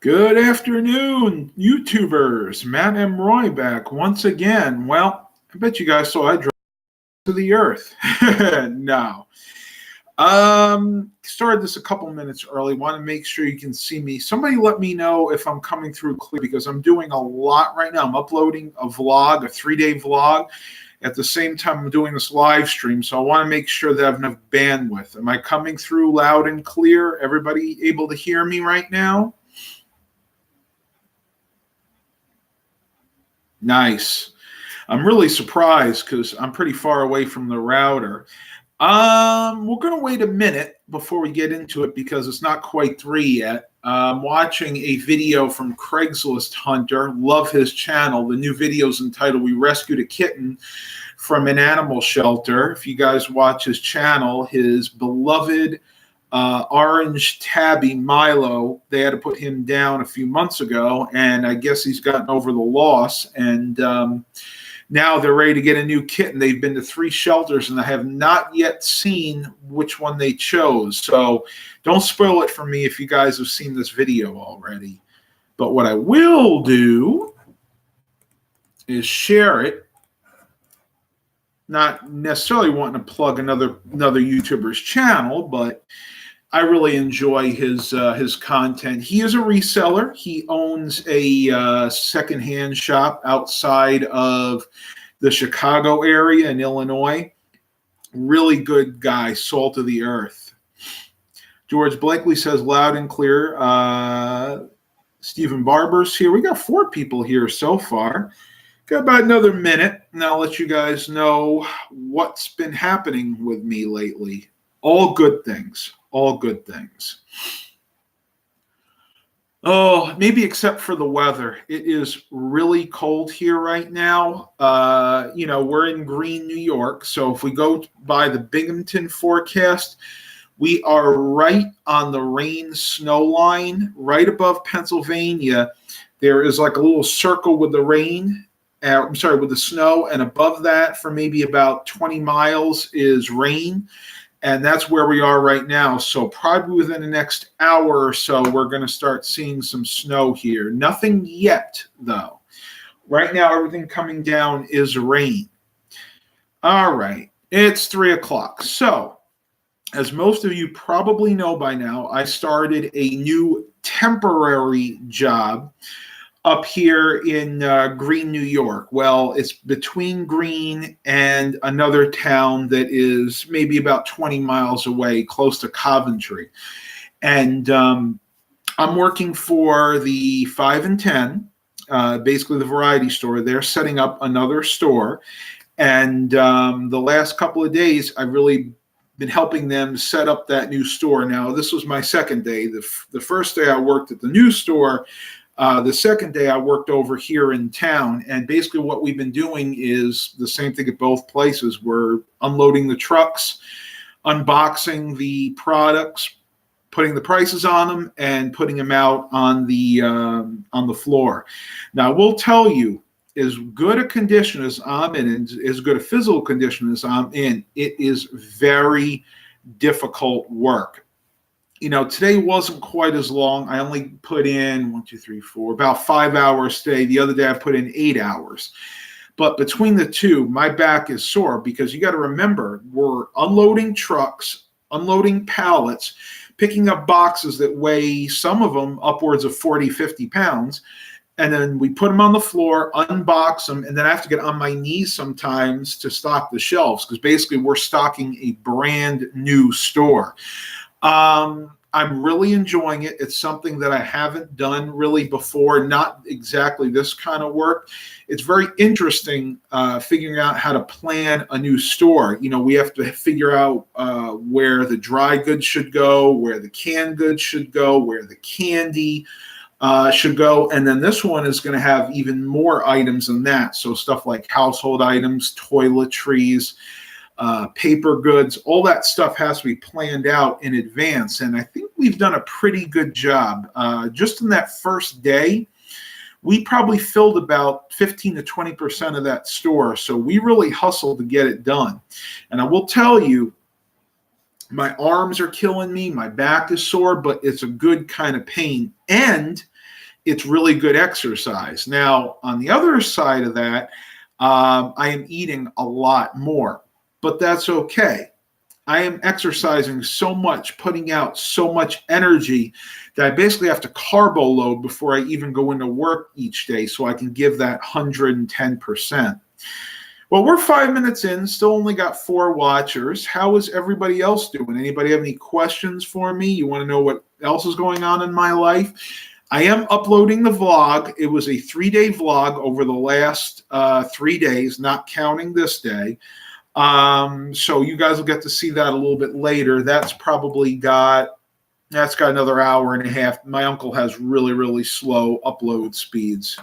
Good afternoon, YouTubers. Matt M. Roy back once again. Well, I bet you guys saw I dropped to the earth. No. Started this a couple minutes early. Want to make sure you can see me. Somebody let me know if I'm coming through clear because I'm doing a lot right now. I'm uploading a vlog, a 3-day vlog. At the same time, I'm doing this live stream, so I want to make sure that I have enough bandwidth. Am I coming through loud and clear? Everybody able to hear me right now? Nice. I'm really surprised because I'm pretty far away from the router. We're going to wait a minute before we get into it because it's not quite 3 yet. I'm watching a video from Craigslist Hunter. Love his channel. The new video is entitled "We Rescued a Kitten from an Animal Shelter." If you guys watch his channel, his beloved orange tabby Milo, they had to put him down a few months ago, and I guess he's gotten over the loss, and now they're ready to get a new kitten. They've been to 3 shelters, and I have not yet seen which one they chose, so don't spoil it for me if you guys have seen this video already. But what I will do is share it. Not necessarily wanting to plug another YouTuber's channel, but I really enjoy his content. He is a reseller. He owns a secondhand shop outside of the Chicago area in Illinois. Really good guy, salt of the earth. George Blakely says loud and clear. Stephen Barber's here. We got 4 people here so far. Got about another minute, and I'll let you guys know what's been happening with me lately. All good things. All good things. Oh, maybe except for the weather. It is really cold here right now. We're in green New York, so if we go by the Binghamton forecast, we are right on the rain-snow line, right above Pennsylvania. There is like a little circle with the rain. With the snow, and above that for maybe about 20 miles is rain, and that's where we are right now. So probably within the next hour or so, we're going to start seeing some snow here. Nothing yet, though. Right now, everything coming down is rain. All right, it's 3 o'clock. So, as most of you probably know by now, I started a new temporary job up here in Green, New York. Well, it's between Green and another town that is maybe about 20 miles away, close to Coventry. And I'm working for the 5 and 10, basically the variety store. They're setting up another store. And the last couple of days, I've really been helping them set up that new store. Now, this was my second day. The first day I worked at the new store. The second day I worked over here in town, and basically what we've been doing is the same thing at both places. We're unloading the trucks, unboxing the products, putting the prices on them, and putting them out on the floor. Now, I will tell you, as good a condition as I'm in, and as good a physical condition as I'm in, it is very difficult work. Today wasn't quite as long. I only put in 1, 2, 3, 4, about 5 hours today. The other day I put in 8 hours. But between the two, my back is sore because you got to remember, we're unloading trucks, unloading pallets, picking up boxes that weigh, some of them upwards of 40, 50 pounds. And then we put them on the floor, unbox them, and then I have to get on my knees sometimes to stock the shelves because basically we're stocking a brand new store. I'm really enjoying it. It's something that I haven't done really before, not exactly this kind of work. It's very interesting figuring out how to plan a new store. We have to figure out where the dry goods should go, where the canned goods should go, where the candy should go. And then this one is going to have even more items than that. So stuff like household items, toiletries, paper goods, all that stuff has to be planned out in advance. And I think we've done a pretty good job. Just in that first day, we probably filled about 15 to 20% of that store. So we really hustled to get it done. And I will tell you, my arms are killing me. My back is sore, but it's a good kind of pain. And it's really good exercise. Now, on the other side of that, I am eating a lot more, but that's okay. I am exercising so much, putting out so much energy that I basically have to carbo load before I even go into work each day so I can give that 110%. Well, we're 5 minutes in, still only got 4 watchers. How is everybody else doing? Anybody have any questions for me? You want to know what else is going on in my life? I am uploading the vlog. It was a 3-day vlog over the last 3 days, not counting this day. So you guys will get to see that a little bit later. That's got another hour and a half. My uncle has really, really slow upload speeds.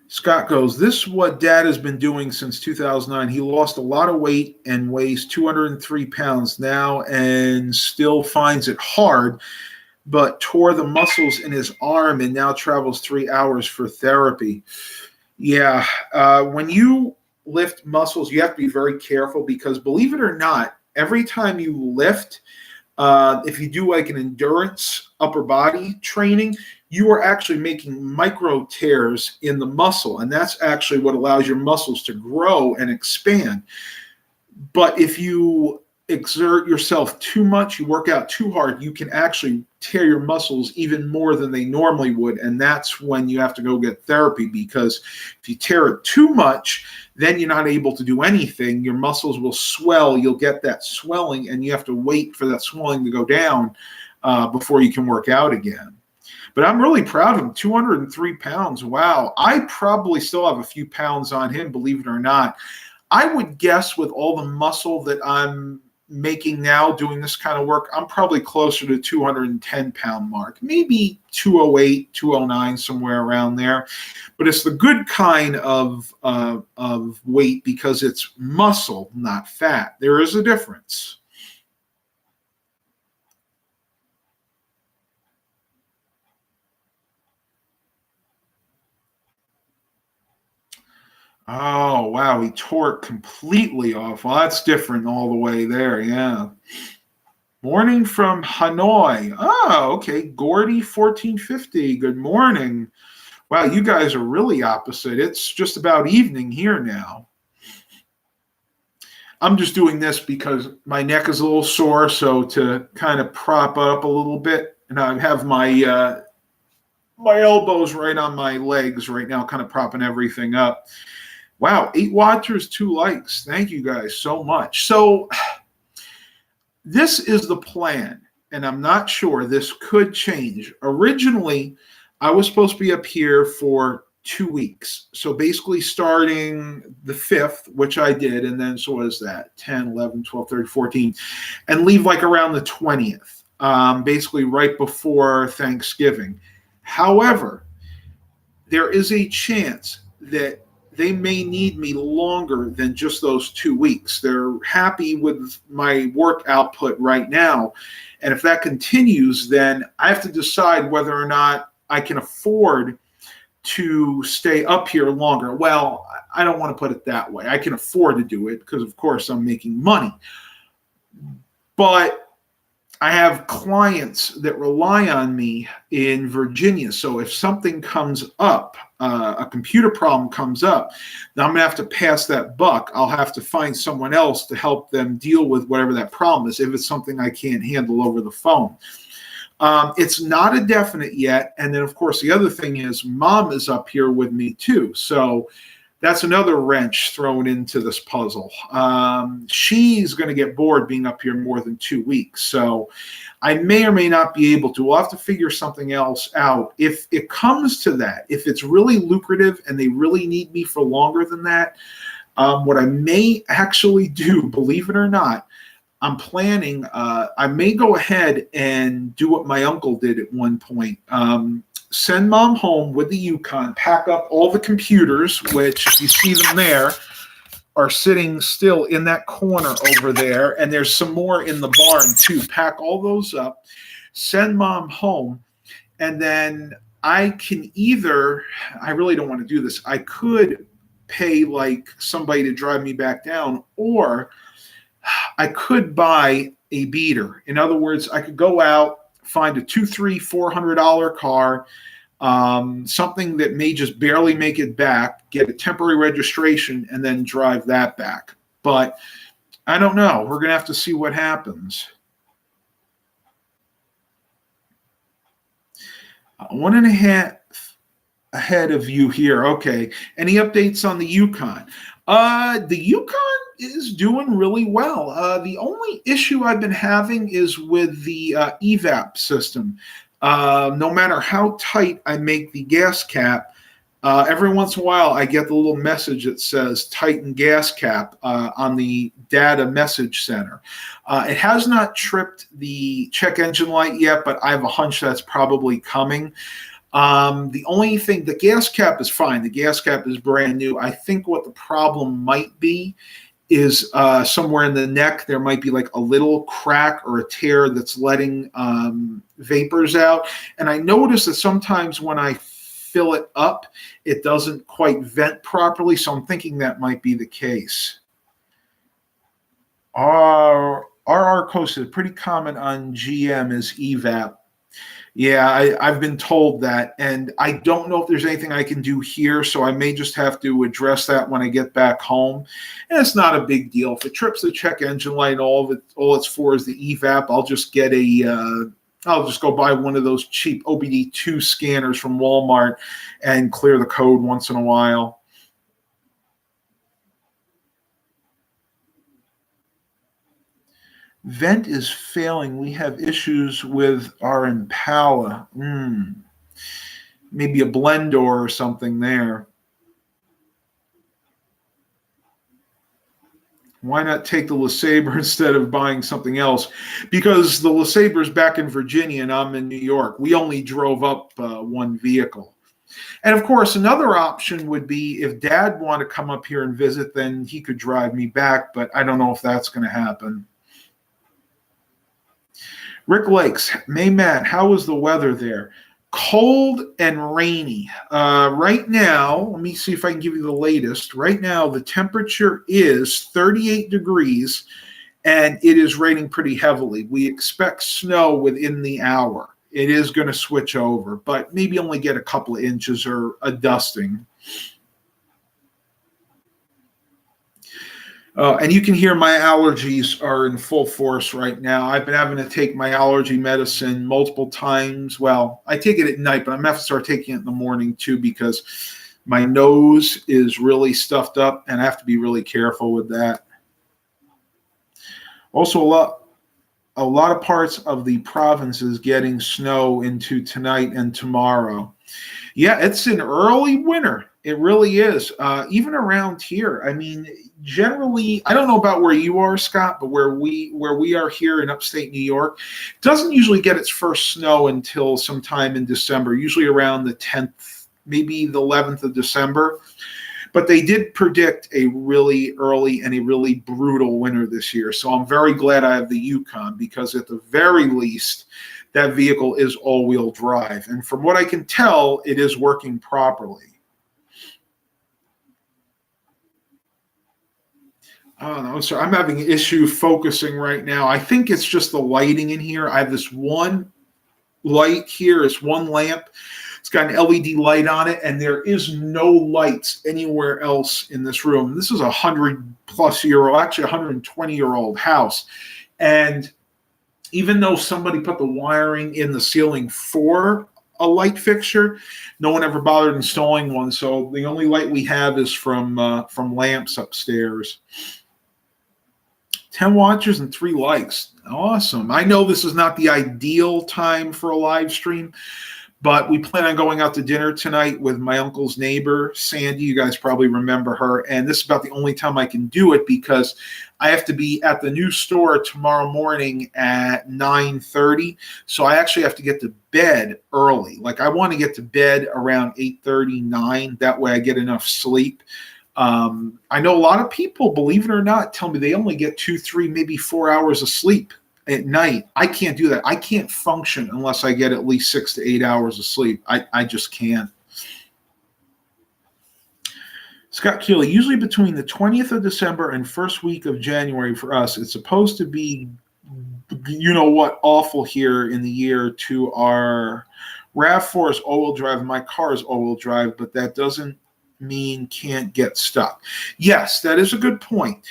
Scott goes, this is what Dad has been doing since 2009. He lost a lot of weight and weighs 203 pounds now and still finds it hard, but tore the muscles in his arm and now travels 3 hours for therapy. Yeah, when you lift muscles, you have to be very careful because, believe it or not, every time you lift, if you do like an endurance upper body training, you are actually making micro tears in the muscle, and that's actually what allows your muscles to grow and expand. But if you exert yourself too much, you work out too hard, you can actually tear your muscles even more than they normally would, and that's when you have to go get therapy, because if you tear it too much, then you're not able to do anything. Your muscles will swell, you'll get that swelling, and you have to wait for that swelling to go down before you can work out again. But I'm really proud of him. 203 pounds. Wow. I probably still have a few pounds on him, believe it or not. I would guess with all the muscle that I'm making now doing this kind of work, I'm probably closer to 210 pound mark, maybe 208, 209, somewhere around there. But it's the good kind of weight because it's muscle, not fat. There is a difference. Oh, wow. He tore it completely off. Well, that's different all the way there. Yeah. Morning from Hanoi. Oh, okay. Gordy 1450. Good morning. Wow, you guys are really opposite. It's just about evening here now. I'm just doing this because my neck is a little sore, so to kind of prop up a little bit, and I have my my elbows right on my legs right now, kind of propping everything up. Wow, 8 watchers, 2 likes. Thank you guys so much. So this is the plan, and I'm not sure. This could change. Originally, I was supposed to be up here for 2 weeks. So basically starting the 5th, which I did, and then so what is that? 10, 11, 12, 13, 14, and leave like around the 20th, basically right before Thanksgiving. However, there is a chance that they may need me longer than just those 2 weeks. They're happy with my work output right now. And if that continues, then I have to decide whether or not I can afford to stay up here longer. Well, I don't want to put it that way. I can afford to do it because, of course, I'm making money. But I have clients that rely on me in Virginia. So if something comes up, a computer problem comes up, then I'm going to have to pass that buck. I'll have to find someone else to help them deal with whatever that problem is if it's something I can't handle over the phone. It's not a definite yet. And then, of course, the other thing is Mom is up here with me, too. So that's another wrench thrown into this puzzle. She's going to get bored being up here more than 2 weeks. So I may or may not be able to. We'll have to figure something else out. If it comes to that, if it's really lucrative and they really need me for longer than that, what I may actually do, believe it or not, I'm planning, I may go ahead and do what my uncle did at one point. Send Mom home with the Yukon, pack up all the computers, which, if you see them there, are sitting still in that corner over there. And there's some more in the barn, too. Pack all those up, send Mom home, and then I can either, I really don't want to do this, I could pay like somebody to drive me back down, or I could buy a beater. In other words, I could go out, find a $200, $300, $400 car, something that may just barely make it back, get a temporary registration, and then drive that back. But I don't know. We're going to have to see what happens. 1.5 ahead of you here. Okay. Any updates on the Yukon? The Yukon is doing really well. The only issue I've been having is with the evap system. No matter how tight I make the gas cap, every once in a while I get the little message that says tighten gas cap on the data message center. It has not tripped the check engine light yet, but I have a hunch that's probably coming. The only thing, the gas cap is fine. The gas cap is brand new. I think what the problem might be is somewhere in the neck, there might be like a little crack or a tear that's letting vapors out. And I notice that sometimes when I fill it up, it doesn't quite vent properly. So I'm thinking that might be the case. RR Coast is pretty common on GM is evap. Yeah, I've been told that, and I don't know if there's anything I can do here, so I may just have to address that when I get back home. And it's not a big deal. If it trips the check engine light, all it's for is the evap. I'll just get I'll just go buy one of those cheap OBD2 scanners from Walmart and clear the code once in a while. Vent is failing. We have issues with our Impala. Maybe a blend door or something there. Why not take the LeSabre instead of buying something else? Because the LeSabre's back in Virginia and I'm in New York. We only drove up one vehicle. And of course, another option would be if Dad wanted to come up here and visit, then he could drive me back, but I don't know if that's going to happen. Rick Lakes, May Matt, how is the weather there? Cold and rainy. Right now, let me see if I can give you the latest. Right now, the temperature is 38 degrees, and it is raining pretty heavily. We expect snow within the hour. It is going to switch over, but maybe only get a couple of inches or a dusting. And you can hear my allergies are in full force right now. I've been having to take my allergy medicine multiple times. Well, I take it at night, but I'm going to have to start taking it in the morning too because my nose is really stuffed up and I have to be really careful with that. Also, a lot of parts of the province is getting snow into tonight and tomorrow. Yeah, it's an early winter. It really is. Even around here, I mean, generally, I don't know about where you are, Scott, but where we are here in upstate New York, it doesn't usually get its first snow until sometime in December, usually around the 10th, maybe the 11th of December. But they did predict a really early and a really brutal winter this year. So I'm very glad I have the Yukon because at the very least, that vehicle is all-wheel drive. And from what I can tell, it is working properly. Oh, no, sorry. I'm having an issue focusing right now. I think it's just the lighting in here. I have this one light here. It's one lamp. It's got an LED light on it, and there is no lights anywhere else in this room. This is a 100-plus-year-old, actually 120-year-old house. And even though somebody put the wiring in the ceiling for a light fixture, no one ever bothered installing one. So the only light we have is from lamps upstairs. 10 watchers and 3 likes. Awesome. I know this is not the ideal time for a live stream, but we plan on going out to dinner tonight with my uncle's neighbor, Sandy. You guys probably remember her. And this is about the only time I can do it because I have to be at the new store tomorrow morning at 9:30. So I actually have to get to bed early. Like I want to get to bed around 8:30, 9. That way I get enough sleep. I know a lot of people, believe it or not, tell me they only get 2, 3, maybe 4 hours of sleep at night. I can't do that. I can't function unless I get at least 6 to 8 hours of sleep. I just can't. Scott Keeley, usually between the 20th of December and first week of January for us, it's supposed to be, you know what, awful here in the year to our RAV4 is all-wheel drive and my car is all-wheel drive, but that doesn't mean can't get stuck. Yes, that is a good point.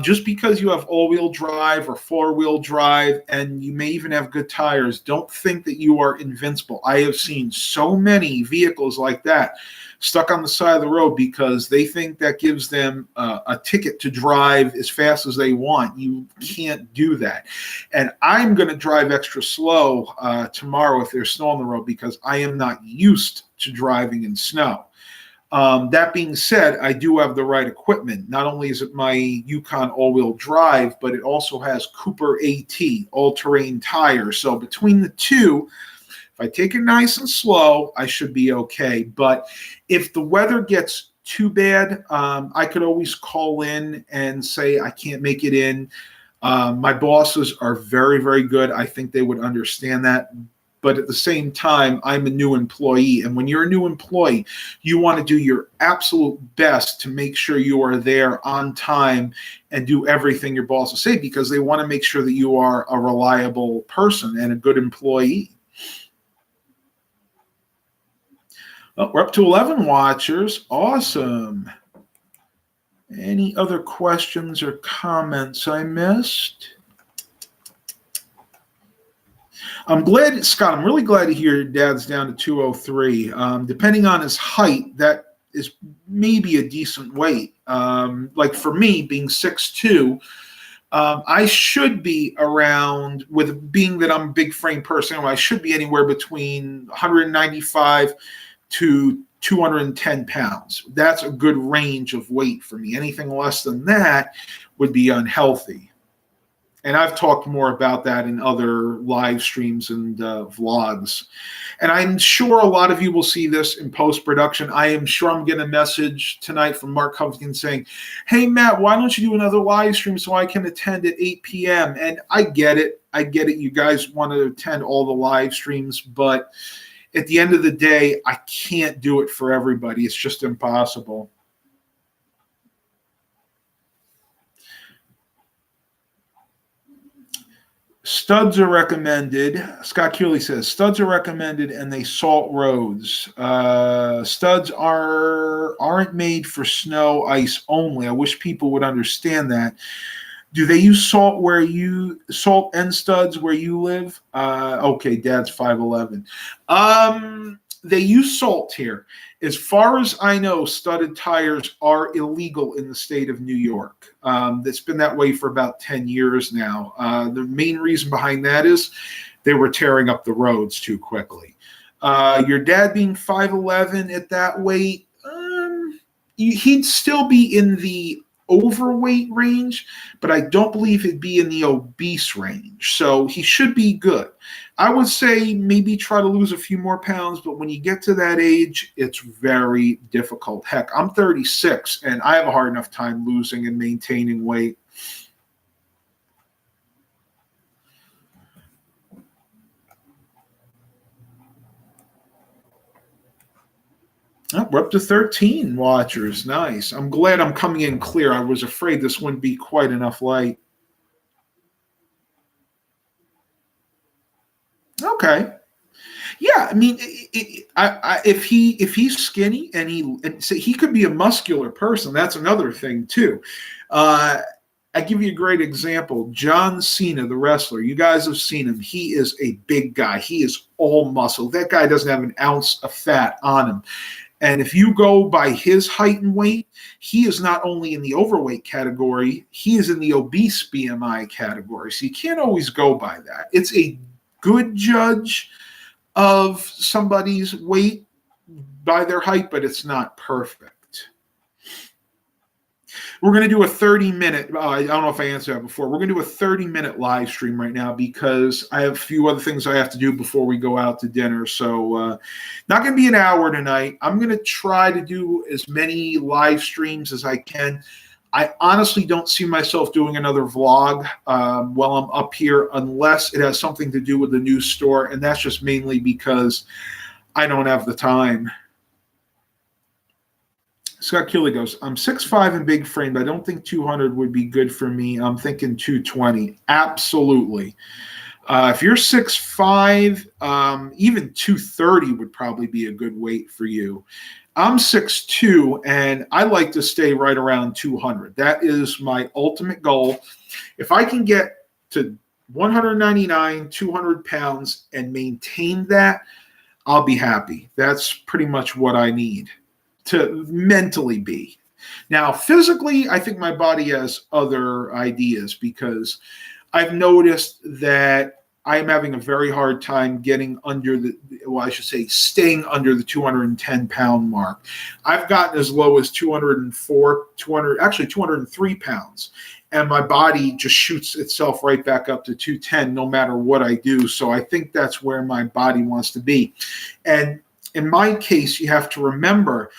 Just because you have all-wheel drive or four-wheel drive, and you may even have good tires, don't think that you are invincible. I have seen so many vehicles like that stuck on the side of the road because they think that gives them a ticket to drive as fast as they want. You can't do that. And I'm going to drive extra slow tomorrow if there's snow on the road because I am not used to driving in snow. That being said, I do have the right equipment. Not only is it my Yukon all-wheel drive, but it also has Cooper AT, all-terrain tires. So between the two, if I take it nice and slow, I should be okay. But if the weather gets too bad, I could always call in and say I can't make it in. My bosses are very, very good. I think they would understand that. But at the same time, I'm a new employee. And when you're a new employee, you want to do your absolute best to make sure you are there on time and do everything your bosses say because they want to make sure that you are a reliable person and a good employee. Oh, we're up to 11 watchers. Awesome. Any other questions or comments I missed? I'm glad, Scott, I'm really glad to hear your dad's down to 203. Depending on his height, that is maybe a decent weight. Like for me, being 6'2", I should be around, with being that I'm a big frame person, I should be anywhere between 195 to 210 pounds. That's a good range of weight for me. Anything less than that would be unhealthy. And I've talked more about that in other live streams and vlogs. And I'm sure a lot of you will see this in post-production. I am sure I'm getting a message tonight from Mark Covington saying, hey, Matt, why don't you do another live stream so I can attend at 8 p.m.? And I get it. I get it. You guys want to attend all the live streams. But at the end of the day, I can't do it for everybody. It's just impossible. Studs are recommended. Scott Keeley says, studs are recommended and they salt roads. Studs aren't made for snow, ice only. I wish people would understand that. Do they use salt and studs where you live? Okay, Dad's 5'11". They use salt here. As far as I know, studded tires are illegal in the state of New York. It's been that way for about 10 years now. The main reason behind that is they were tearing up the roads too quickly. Your dad being 5'11" at that weight, he'd still be in the overweight range, but I don't believe he'd be in the obese range. So he should be good. I would say maybe try to lose a few more pounds, but when you get to that age, it's very difficult. Heck, I'm 36 and I have a hard enough time losing and maintaining weight. Oh, we're up to 13 watchers. Nice. I'm glad I'm coming in clear. I was afraid this wouldn't be quite enough light. Okay. Yeah, I mean, if he's skinny and he could be a muscular person. That's another thing too. I give you a great example. John Cena, the wrestler. You guys have seen him. He is a big guy. He is all muscle. That guy doesn't have an ounce of fat on him. And if you go by his height and weight, he is not only in the overweight category, he is in the obese BMI category. So you can't always go by that. It's a good judge of somebody's weight by their height, but it's not perfect. We're going to do a 30-minute, I don't know if I answered that before. We're going to do a 30-minute live stream right now because I have a few other things I have to do before we go out to dinner. So not going to be an hour tonight. I'm going to try to do as many live streams as I can. I honestly don't see myself doing another vlog while I'm up here unless it has something to do with the new store, and that's just mainly because I don't have the time. Scott Keeley goes, I'm 6'5" and big frame, but I don't think 200 would be good for me. I'm thinking 220. Absolutely. If you're 6'5", even 230 would probably be a good weight for you. I'm 6'2", and I like to stay right around 200. That is my ultimate goal. If I can get to 199, 200 pounds and maintain that, I'll be happy. That's pretty much what I need to mentally be. Now, physically, I think my body has other ideas because I've noticed that I'm having a very hard time getting under I should say, staying under the 210-pound mark. I've gotten as low as 203 pounds. And my body just shoots itself right back up to 210 no matter what I do. So I think that's where my body wants to be. And in my case, you have to remember,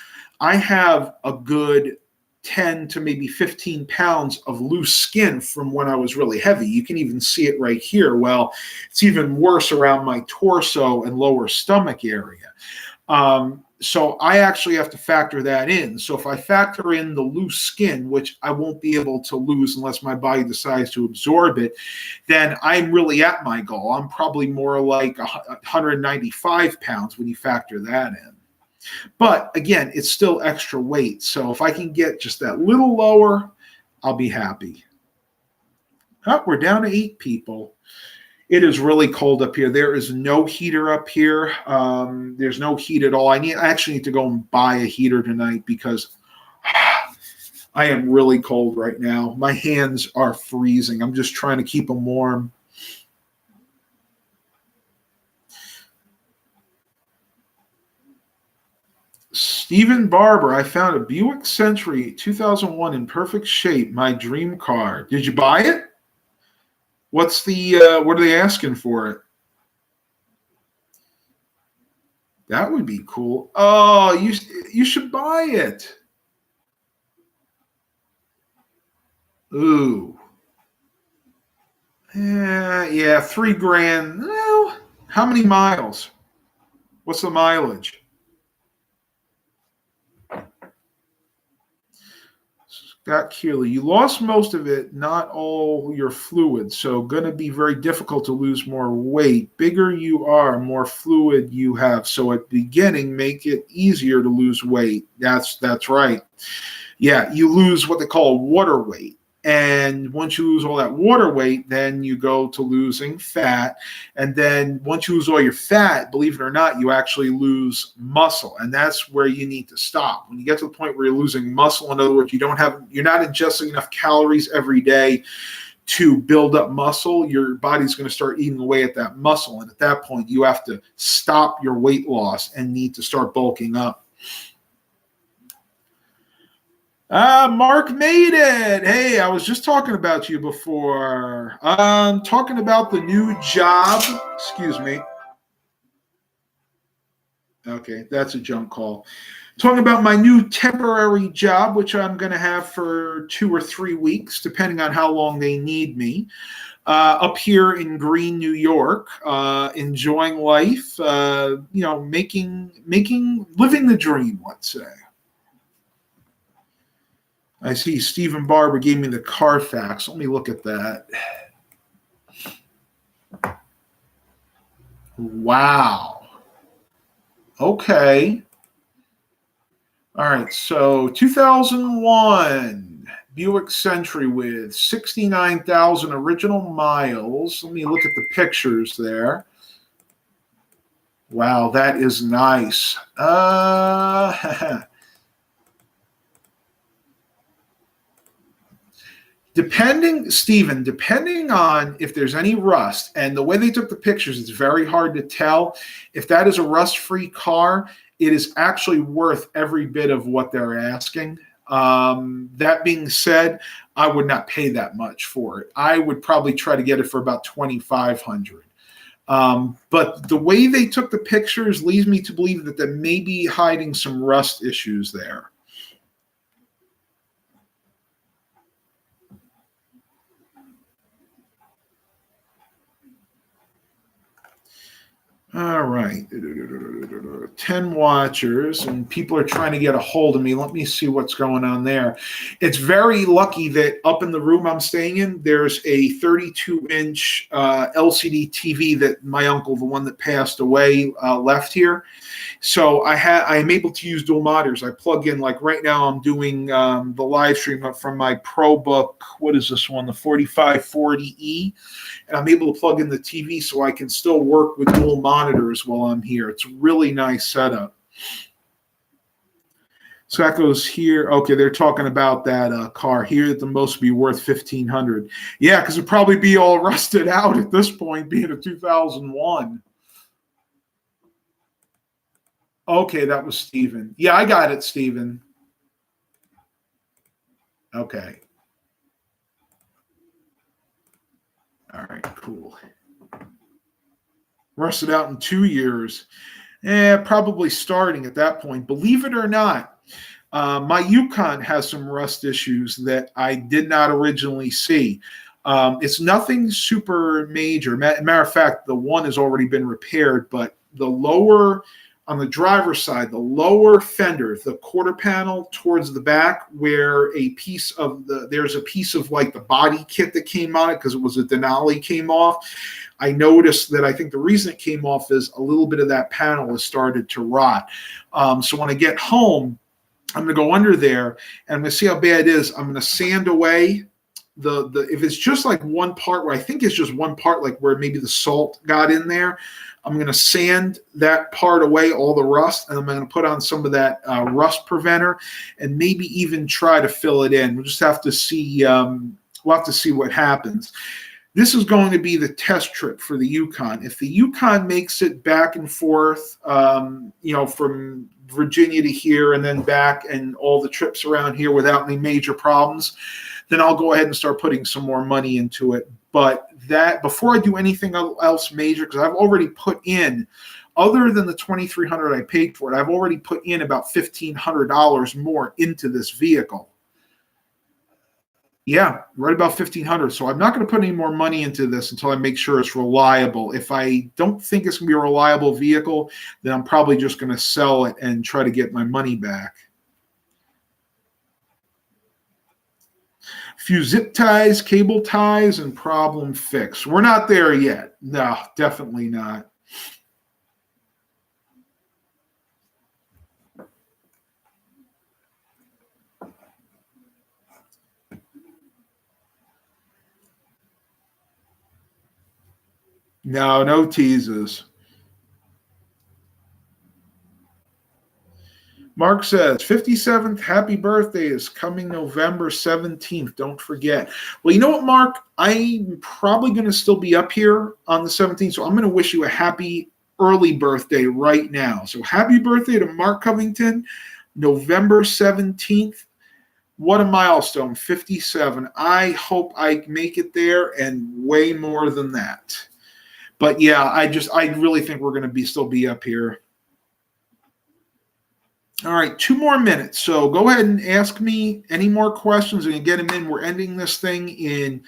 I have a good 10 to maybe 15 pounds of loose skin from when I was really heavy. You can even see it right here. Well, it's even worse around my torso and lower stomach area. So I actually have to factor that in. So if I factor in the loose skin, which I won't be able to lose unless my body decides to absorb it, then I'm really at my goal. I'm probably more like 195 pounds when you factor that in. But again, it's still extra weight. So if I can get just that little lower, I'll be happy. Oh, we're down to 8 people. It is really cold up here. There is no heater up here. There's no heat at all. I actually need to go and buy a heater tonight because I am really cold right now. My hands are freezing. I'm just trying to keep them warm. Stephen Barber, I found a Buick Century 2001 in perfect shape. My dream car. Did you buy it? What's the what are they asking for it? That would be cool. Oh, you should buy it. Ooh. Yeah, $3,000. Well, how many miles? What's the mileage? Scott Keeley, you lost most of it, not all your fluid, so going to be very difficult to lose more weight. Bigger you are, more fluid you have. So at the beginning, make it easier to lose weight. That's right. Yeah, you lose what they call water weight. And once you lose all that water weight, then you go to losing fat. And then once you lose all your fat, believe it or not, you actually lose muscle. And that's where you need to stop. When you get to the point where you're losing muscle, in other words, you're not ingesting enough calories every day to build up muscle, your body's going to start eating away at that muscle. And at that point, you have to stop your weight loss and need to start bulking up. Mark made it. Hey, I was just talking about you before. Talking about the new job. Excuse me. Okay, that's a junk call. Talking about my new temporary job, which I'm going to have for 2 or 3 weeks, depending on how long they need me. Up here in Green, New York, enjoying life. Living the dream, let's say. I see Stephen Barber gave me the Carfax. Let me look at that. Wow. Okay. All right. So 2001 Buick Century with 69,000 original miles. Let me look at the pictures there. Wow, that is nice. Depending on if there's any rust, and the way they took the pictures, it's very hard to tell. If that is a rust-free car, it is actually worth every bit of what they're asking. That being said, I would not pay that much for it. I would probably try to get it for about $2,500. But the way they took the pictures leads me to believe that they may be hiding some rust issues there. All right. 10 watchers, and people are trying to get a hold of me. Let me see what's going on there. It's very lucky that up in the room I'm staying in, there's a 32-inch LCD TV that my uncle, the one that passed away, left here. So I'm able to use dual monitors. I plug in, like right now I'm doing the live stream from my ProBook. What is this one? The 4540E. And I'm able to plug in the TV so I can still work with dual monitors while I'm here. It's a really nice setup. So that goes here. Okay, they're talking about that car here that the most be worth $1,500. Yeah, because it'd probably be all rusted out at this point, being a 2001. Okay, that was Steven. Yeah, I got it, Steven. Okay. All right, cool. Rusted out in 2 years. Probably starting at that point. Believe it or not, my Yukon has some rust issues that I did not originally see. It's nothing super major. Matter of fact, the one has already been repaired, but the lower, on the driver's side, the lower fender, the quarter panel towards the back, where there's a piece of like the body kit that came on it because it was a Denali came off. I noticed that I think the reason it came off is a little bit of that panel has started to rot. So when I get home, I'm going to go under there and I'm going to see how bad it is. I'm going to sand away the if it's just like one part where I think it's just one part, like where maybe the salt got in there. I'm going to sand that part away, all the rust, and I'm going to put on some of that rust preventer and maybe even try to fill it in. We'll just have to see. We'll have to see what happens. This is going to be the test trip for the Yukon. If the Yukon makes it back and forth, from Virginia to here and then back and all the trips around here without any major problems, then I'll go ahead and start putting some more money into it. But that before I do anything else major, because I've already put in, other than the $2,300 I paid for it, I've already put in about $1,500 more into this vehicle. Yeah, right about $1,500. So I'm not going to put any more money into this until I make sure it's reliable. If I don't think it's going to be a reliable vehicle, then I'm probably just going to sell it and try to get my money back. Few zip ties, cable ties, and problem fixed. We're not there yet. No, definitely not. No teases. Mark says, 57th happy birthday is coming November 17th. Don't forget. Well, you know what, Mark? I'm probably going to still be up here on the 17th, so I'm going to wish you a happy early birthday right now. So happy birthday to Mark Covington, November 17th. What a milestone, 57. I hope I make it there and way more than that. But yeah, I really think we're going to still be up here. All right, 2 more minutes. So go ahead and ask me any more questions and get them in. We're ending this thing in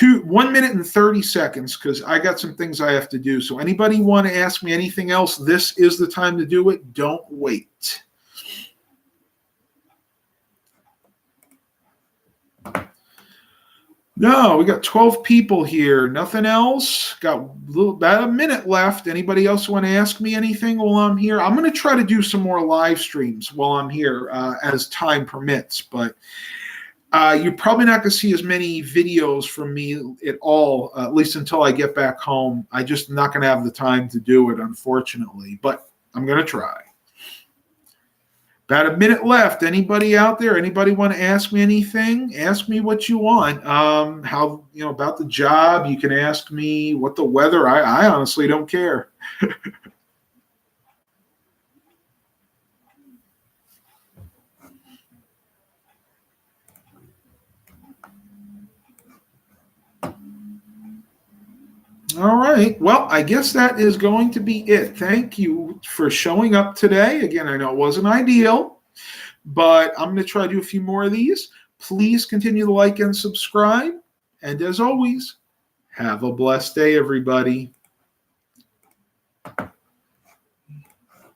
1 minute and 30 seconds because I got some things I have to do. So anybody want to ask me anything else, this is the time to do it. Don't wait. No, we got 12 people here. Nothing else. Got about a minute left. Anybody else want to ask me anything while I'm here? I'm going to try to do some more live streams while I'm here as time permits. But you're probably not going to see as many videos from me at all, at least until I get back home. I just not going to have the time to do it, unfortunately. But I'm going to try. About a minute left. Anybody out there? Anybody want to ask me anything? Ask me what you want. How about the job? You can ask me what the weather. I honestly don't care. All right. Well, I guess that is going to be it. Thank you for showing up today. Again, I know it wasn't ideal, but I'm going to try to do a few more of these. Please continue to like and subscribe. And as always, have a blessed day, everybody.